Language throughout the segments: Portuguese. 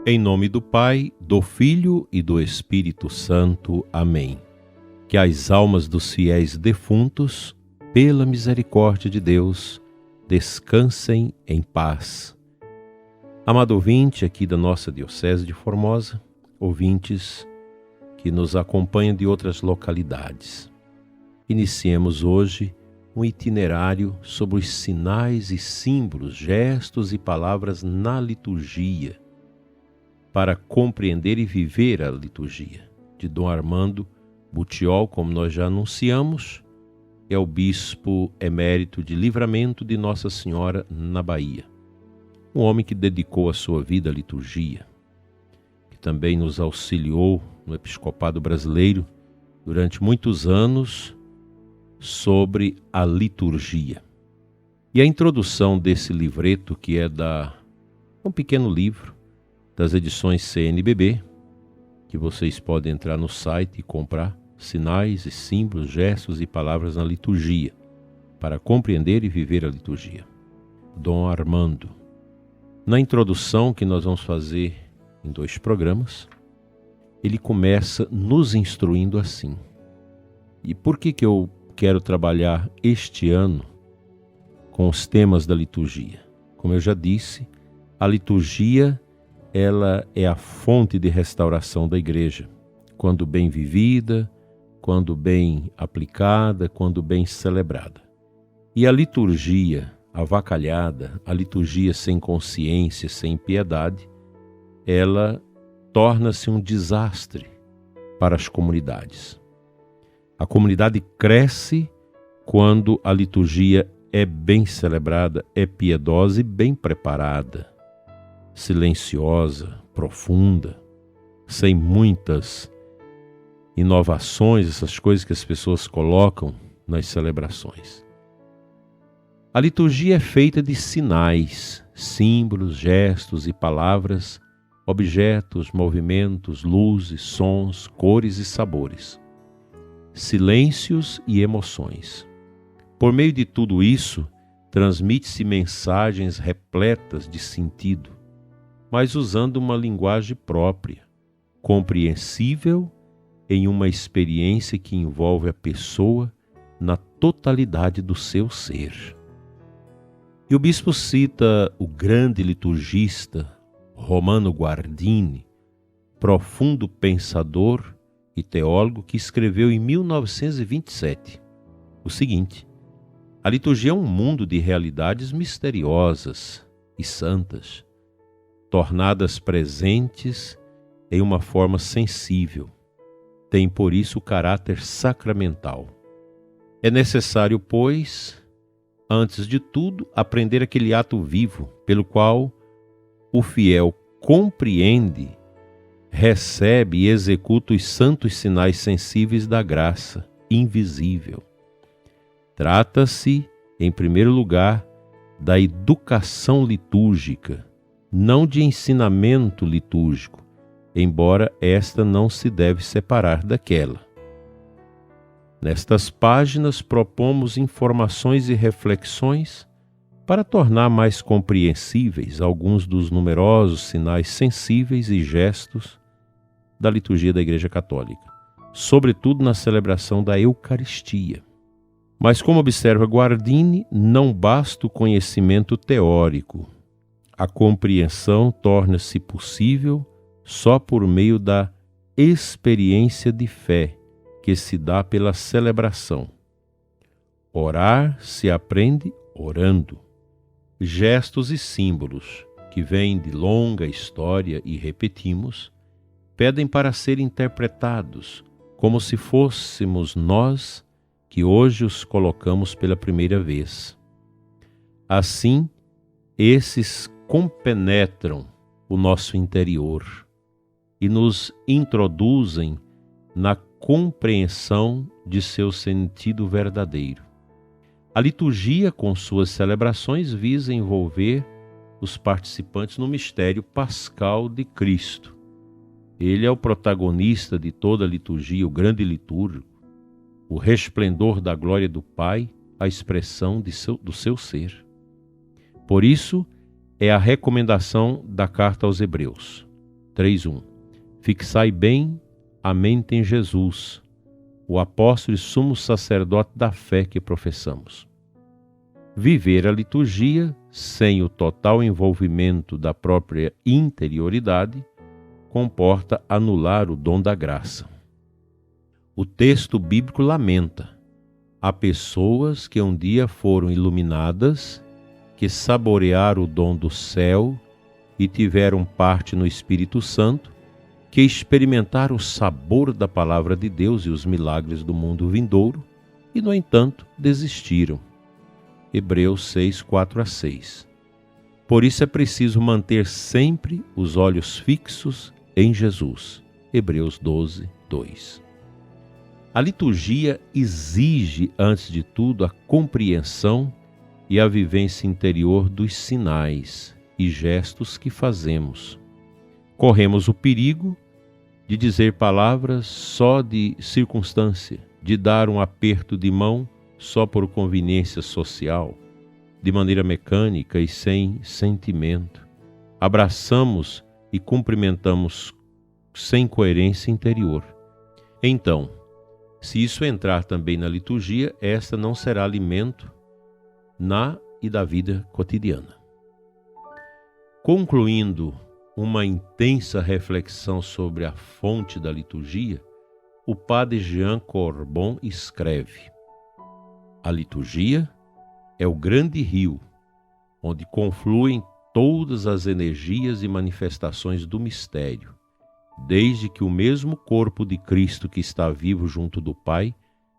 Em nome do Pai, do Filho e do Espírito Santo. Amém. Que as almas dos fiéis defuntos, pela misericórdia de Deus, descansem em paz. Amado ouvinte aqui da nossa Diocese de Formosa, ouvintes que nos acompanham de outras localidades, iniciemos hoje um itinerário sobre os sinais e símbolos, gestos e palavras na liturgia, para compreender e viver a liturgia, de Dom Armando Butiol, como nós já anunciamos, é o bispo emérito de Livramento de Nossa Senhora, na Bahia. Um homem que dedicou a sua vida à liturgia, que também nos auxiliou no episcopado brasileiro durante muitos anos sobre a liturgia. E a introdução desse livreto, que é um pequeno livro, das edições CNBB, que vocês podem entrar no site e comprar, sinais e símbolos, gestos e palavras na liturgia, para compreender e viver a liturgia. Dom Armando. Na introdução que nós vamos fazer em 2 programas, ele começa nos instruindo assim. E por que eu quero trabalhar este ano com os temas da liturgia? Como eu já disse, a liturgia ela é a fonte de restauração da igreja, quando bem vivida, quando bem aplicada, quando bem celebrada. E a liturgia avacalhada, a liturgia sem consciência, sem piedade, ela torna-se um desastre para as comunidades. A comunidade cresce quando a liturgia é bem celebrada, é piedosa e bem preparada, silenciosa, profunda, sem muitas inovações, essas coisas que as pessoas colocam nas celebrações. A liturgia é feita de sinais, símbolos, gestos e palavras, objetos, movimentos, luzes, sons, cores e sabores, silêncios e emoções. Por meio de tudo isso, transmite-se mensagens repletas de sentido, mas usando uma linguagem própria, compreensível em uma experiência que envolve a pessoa na totalidade do seu ser. E o bispo cita o grande liturgista Romano Guardini, profundo pensador e teólogo, que escreveu em 1927 o seguinte: a liturgia é um mundo de realidades misteriosas e santas, tornadas presentes em uma forma sensível. Tem por isso o caráter sacramental. É necessário, pois, antes de tudo, aprender aquele ato vivo pelo qual o fiel compreende, recebe e executa os santos sinais sensíveis da graça invisível. Trata-se, em primeiro lugar, da educação litúrgica, não de ensinamento litúrgico, embora esta não se deve separar daquela. Nestas páginas propomos informações e reflexões para tornar mais compreensíveis alguns dos numerosos sinais sensíveis e gestos da liturgia da Igreja Católica, sobretudo na celebração da Eucaristia. Mas, como observa Guardini, não basta o conhecimento teórico. A compreensão torna-se possível só por meio da experiência de fé que se dá pela celebração. Orar se aprende orando. Gestos e símbolos, que vêm de longa história e repetimos, pedem para serem interpretados como se fôssemos nós que hoje os colocamos pela primeira vez. Assim, esses compenetram o nosso interior e nos introduzem na compreensão de seu sentido verdadeiro. A liturgia, com suas celebrações, visa envolver os participantes no mistério pascal de Cristo. Ele é o protagonista de toda a liturgia, o grande litúrgico, o resplendor da glória do Pai, a expressão do seu ser. Por isso, é a recomendação da carta aos Hebreus. 3:1. Fixai bem a mente em Jesus, o apóstolo e sumo sacerdote da fé que professamos. Viver a liturgia sem o total envolvimento da própria interioridade comporta anular o dom da graça. O texto bíblico lamenta: há pessoas que um dia foram iluminadas, que saborearam o dom do céu e tiveram parte no Espírito Santo, que experimentaram o sabor da palavra de Deus e os milagres do mundo vindouro e, no entanto, desistiram. Hebreus 6, 4-6. Por isso é preciso manter sempre os olhos fixos em Jesus. Hebreus 12, 2. A liturgia exige, antes de tudo, a compreensão e a vivência interior dos sinais e gestos que fazemos. Corremos o perigo de dizer palavras só de circunstância, de dar um aperto de mão só por conveniência social, de maneira mecânica e sem sentimento. Abraçamos e cumprimentamos sem coerência interior. Então, se isso entrar também na liturgia, esta não será alimento na e da vida cotidiana. Concluindo uma intensa reflexão sobre a fonte da liturgia, o padre Jean Corbon escreve: a liturgia é o grande rio onde confluem todas as energias e manifestações do mistério, desde que o mesmo corpo de Cristo que está vivo junto do Pai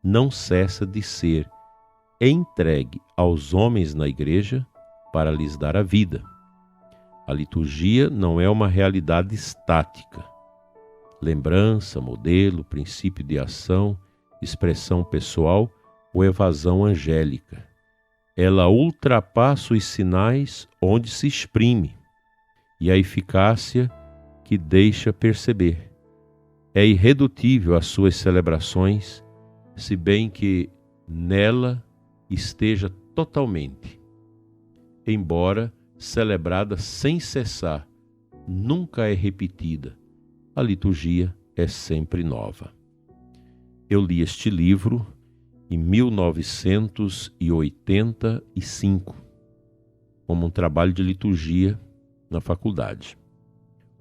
não cessa de ser entregue aos homens na igreja para lhes dar a vida. A liturgia não é uma realidade estática. Lembrança, modelo, princípio de ação, expressão pessoal ou evasão angélica. Ela ultrapassa os sinais onde se exprime e a eficácia que deixa perceber. É irredutível às suas celebrações, se bem que nela esteja totalmente. Embora celebrada sem cessar, nunca é repetida. A liturgia é sempre nova. Eu li este livro em 1985, como um trabalho de liturgia na faculdade.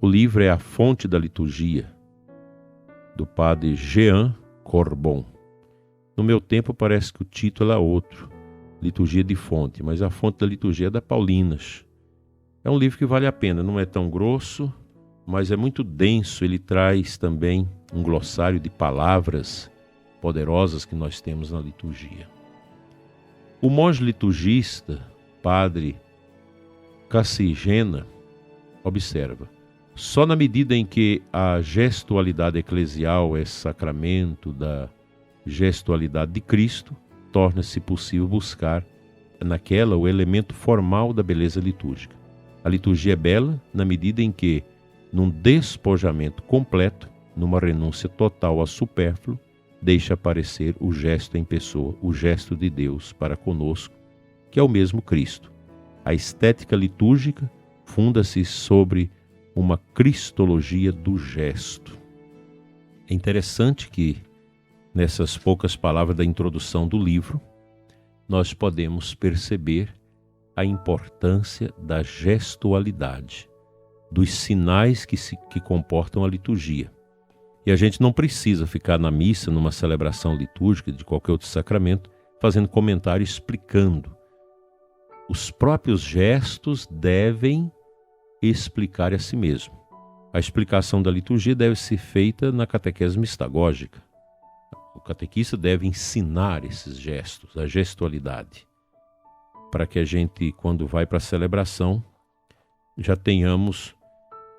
O livro é A Fonte da Liturgia, do padre Jean Corbon. No meu tempo parece que o título é outro, Liturgia de Fonte, mas a fonte da liturgia é da Paulinas. É um livro que vale a pena, não é tão grosso, mas é muito denso. Ele traz também um glossário de palavras poderosas que nós temos na liturgia. O monge liturgista, padre Cassigena, observa: só na medida em que a gestualidade eclesial é sacramento da gestualidade de Cristo, torna-se possível buscar naquela o elemento formal da beleza litúrgica. A liturgia é bela na medida em que, num despojamento completo, numa renúncia total ao supérfluo, deixa aparecer o gesto em pessoa, o gesto de Deus para conosco, que é o mesmo Cristo. A estética litúrgica funda-se sobre uma cristologia do gesto. É interessante que, nessas poucas palavras da introdução do livro, nós podemos perceber a importância da gestualidade, dos sinais que comportam a liturgia. E a gente não precisa ficar na missa, numa celebração litúrgica de qualquer outro sacramento, fazendo comentário explicando. Os próprios gestos devem explicar a si mesmo. A explicação da liturgia deve ser feita na catequese mistagógica. O catequista deve ensinar esses gestos, a gestualidade, para que a gente, quando vai para a celebração, já tenhamos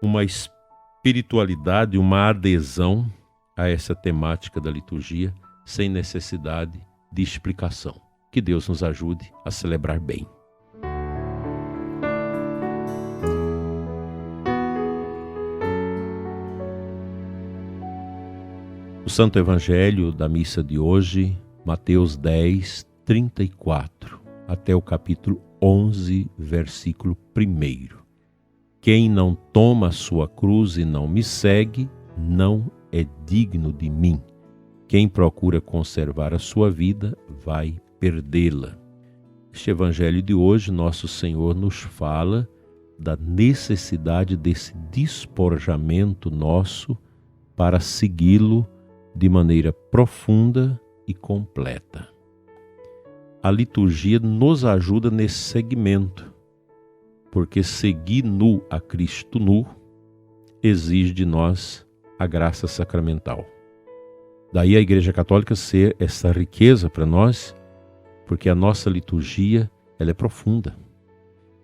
uma espiritualidade, uma adesão a essa temática da liturgia, sem necessidade de explicação. Que Deus nos ajude a celebrar bem. O Santo Evangelho da missa de hoje, Mateus 10, 34, até o capítulo 11, versículo 1. Quem não toma a sua cruz e não me segue, não é digno de mim. Quem procura conservar a sua vida, vai perdê-la. Este evangelho de hoje, nosso Senhor nos fala da necessidade desse despojamento nosso para segui-lo de maneira profunda e completa. A liturgia nos ajuda nesse segmento, porque seguir nu a Cristo nu exige de nós a graça sacramental. Daí a Igreja Católica ser essa riqueza para nós, porque a nossa liturgia ela é profunda.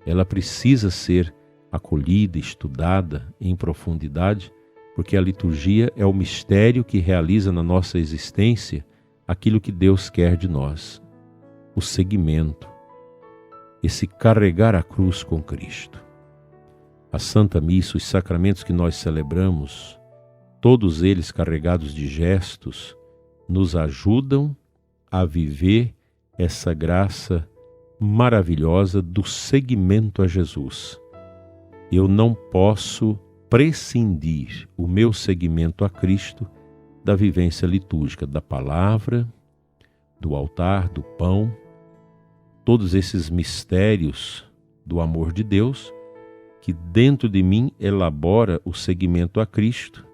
Ela precisa ser acolhida, estudada em profundidade, porque a liturgia é o mistério que realiza na nossa existência aquilo que Deus quer de nós, o seguimento, esse carregar a cruz com Cristo. A Santa Missa, os sacramentos que nós celebramos, todos eles carregados de gestos, nos ajudam a viver essa graça maravilhosa do seguimento a Jesus. Eu não posso prescindir o meu seguimento a Cristo da vivência litúrgica, da palavra, do altar, do pão, todos esses mistérios do amor de Deus que dentro de mim elabora o seguimento a Cristo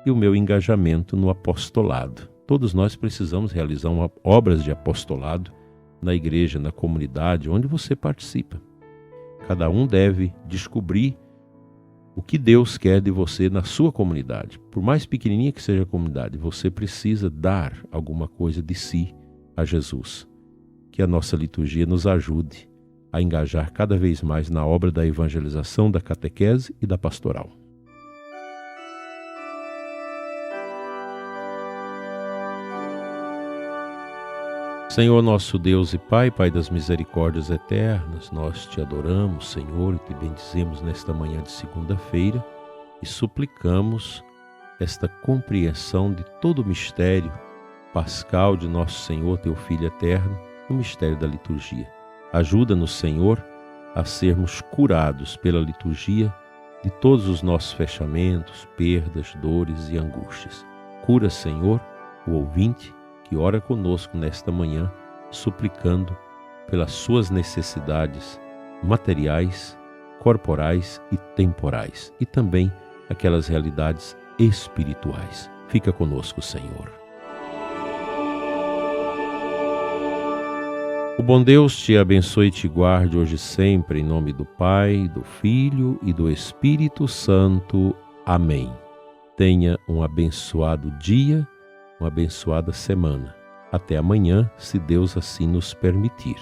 e o meu engajamento no apostolado. Todos nós precisamos realizar obras de apostolado na igreja, na comunidade, onde você participa. Cada um deve descobrir o que Deus quer de você na sua comunidade. Por mais pequenininha que seja a comunidade, você precisa dar alguma coisa de si a Jesus. Que a nossa liturgia nos ajude a engajar cada vez mais na obra da evangelização, da catequese e da pastoral. Senhor nosso Deus e Pai, Pai das misericórdias eternas, nós te adoramos, Senhor, e te bendizemos nesta manhã de segunda-feira e suplicamos esta compreensão de todo o mistério pascal de nosso Senhor, teu Filho eterno, o mistério da liturgia. Ajuda-nos, Senhor, a sermos curados pela liturgia de todos os nossos fechamentos, perdas, dores e angústias. Cura, Senhor, o ouvinte que ora conosco nesta manhã, suplicando pelas suas necessidades materiais, corporais e temporais, e também aquelas realidades espirituais. Fica conosco, Senhor. O bom Deus te abençoe e te guarde hoje e sempre, em nome do Pai, do Filho e do Espírito Santo. Amém. Tenha um abençoado dia, uma abençoada semana. Até amanhã, se Deus assim nos permitir.